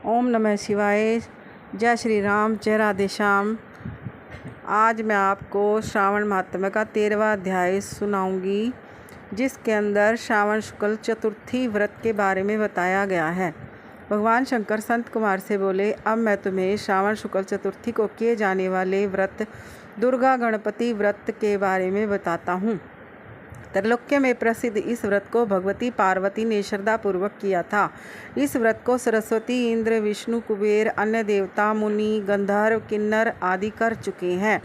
ओम नमः शिवाय। जय श्री राम, जय राधे श्याम। आज मैं आपको श्रावण महात्म्य का 13वां अध्याय सुनाऊंगी, जिसके अंदर श्रावण शुक्ल चतुर्थी व्रत के बारे में बताया गया है। भगवान शंकर संत कुमार से बोले, अब मैं तुम्हें श्रावण शुक्ल चतुर्थी को किए जाने वाले व्रत दुर्गा गणपति व्रत के बारे में बताता हूँ। त्रैलोक्य में प्रसिद्ध इस व्रत को भगवती पार्वती ने श्रद्धापूर्वक किया था। इस व्रत को सरस्वती, इंद्र, विष्णु, कुबेर, अन्य देवता, मुनि, गंधर्व, किन्नर आदि कर चुके हैं।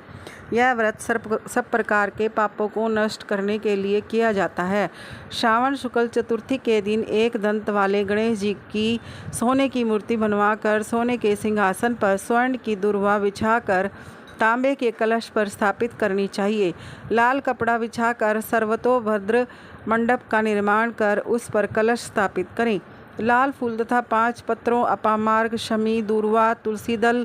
यह व्रत सब प्रकार के पापों को नष्ट करने के लिए किया जाता है। श्रावण शुक्ल चतुर्थी के दिन एक दंत वाले गणेश जी की सोने की मूर्ति बनवाकर सोने के सिंहासन पर स्वर्ण की दुर्वा बिछाकर तांबे के कलश पर स्थापित करनी चाहिए। लाल कपड़ा बिछाकर सर्वतोभद्र मंडप का निर्माण कर उस पर कलश स्थापित करें। लाल फूल तथा 5 पत्रों अपामार्ग, शमी, दूर्वा, तुलसी दल,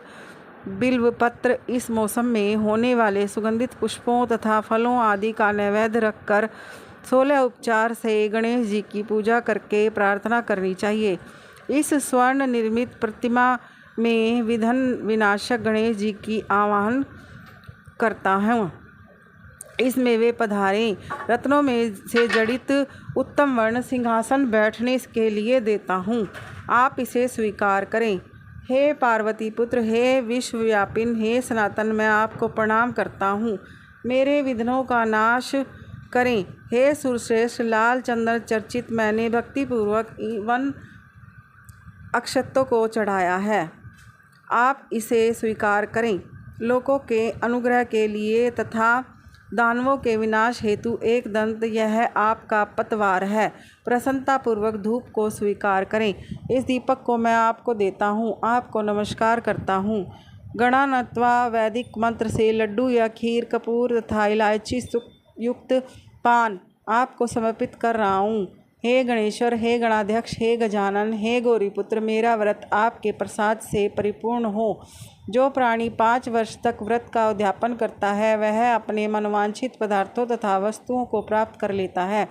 बिल्व पत्र, इस मौसम में होने वाले सुगंधित पुष्पों तथा फलों आदि का नैवेद्य रखकर 16 उपचार से गणेश जी की पूजा करके प्रार्थना करनी चाहिए। इस स्वर्ण निर्मित प्रतिमा में विघ्न विनाशक गणेश जी की आवाहन करता हूँ। इसमें वे पधारें। रत्नों में से जड़ित उत्तम वर्ण सिंहासन बैठने के लिए देता हूँ, आप इसे स्वीकार करें। हे पार्वती पुत्र, हे विश्वव्यापिन, हे सनातन, मैं आपको प्रणाम करता हूँ। मेरे विघ्नों का नाश करें। हे सुरश्रेष्ठ, लाल चंदन चर्चित मैंने भक्तिपूर्वक वन अक्षतों को चढ़ाया है, आप इसे स्वीकार करें। लोगों के अनुग्रह के लिए तथा दानवों के विनाश हेतु एक दंत यह आपका पतवार है। प्रसन्नतापूर्वक धूप को स्वीकार करें। इस दीपक को मैं आपको देता हूँ, आपको नमस्कार करता हूँ। गणानत्वा वैदिक मंत्र से लड्डू या खीर, कपूर तथा इलायची युक्त पान आपको समर्पित कर रहा हूँ। हे गणेश्वर, हे गणाध्यक्ष, हे गजानन, हे गौरीपुत्र, मेरा व्रत आपके प्रसाद से परिपूर्ण हो। जो प्राणी 5 वर्ष तक व्रत का उद्यापन करता है, वह अपने मनवांछित पदार्थों तथा वस्तुओं को प्राप्त कर लेता है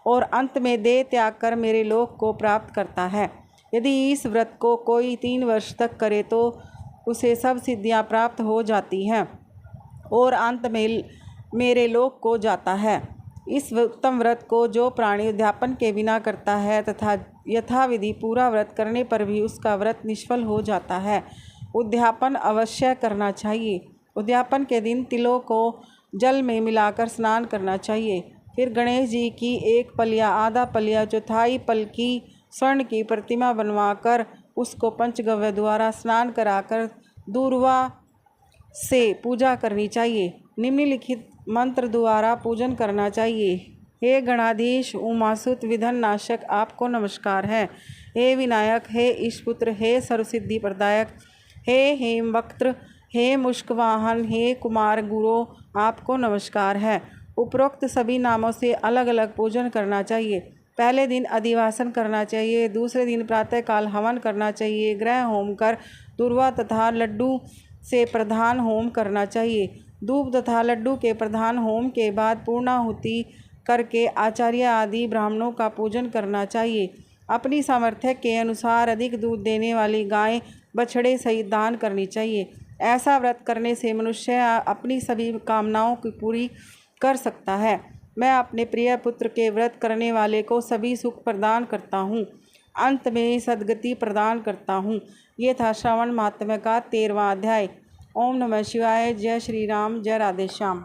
और अंत में देह त्याग कर मेरे लोक को प्राप्त करता है। यदि इस व्रत को कोई 3 वर्ष तक करे तो उसे सब सिद्धियां प्राप्त हो जाती हैं और अंत में मेरे लोक को जाता है। इस उत्तम व्रत को जो प्राणी उद्यापन के बिना करता है तथा यथाविधि पूरा व्रत करने पर भी उसका व्रत निष्फल हो जाता है, उद्यापन अवश्य करना चाहिए। उद्यापन के दिन तिलों को जल में मिलाकर स्नान करना चाहिए। फिर गणेश जी की 1 पल या आधा पल या चौथाई पल की स्वर्ण की प्रतिमा बनवाकर उसको पंचगव्य द्वारा स्नान कराकर दूर्वा से पूजा करनी चाहिए। निम्नलिखित मंत्र द्वारा पूजन करना चाहिए। हे गणाधीश, उमासुत, विघ्न नाशक, आपको नमस्कार है। हे विनायक, हे ईशपुत्र, हे सर्वसिद्धि प्रदायक, हे हेमवक्त्र, हे मुष्कवाहन, हे कुमार गुरो, आपको नमस्कार है। उपरोक्त सभी नामों से अलग अलग पूजन करना चाहिए। पहले दिन अधिवासन करना चाहिए, दूसरे दिन प्रातःकाल हवन करना चाहिए। ग्रह होम कर दूर्वा तथा लड्डू से प्रधान होम करना चाहिए। धूप तथा लड्डू के प्रधान होम के बाद पूर्णाहुति करके आचार्य आदि ब्राह्मणों का पूजन करना चाहिए। अपनी सामर्थ्य के अनुसार अधिक दूध देने वाली गाय, बछड़े सहित दान करनी चाहिए। ऐसा व्रत करने से मनुष्य अपनी सभी कामनाओं की पूरी कर सकता है। मैं अपने प्रिय पुत्र के व्रत करने वाले को सभी सुख प्रदान करता हूँ, अंत में सद्गति प्रदान करता हूँ। ये था श्रावण महात्म्य का 13वां अध्याय। ओम नमः शिवाय। जय श्री राम, जय राधे श्याम।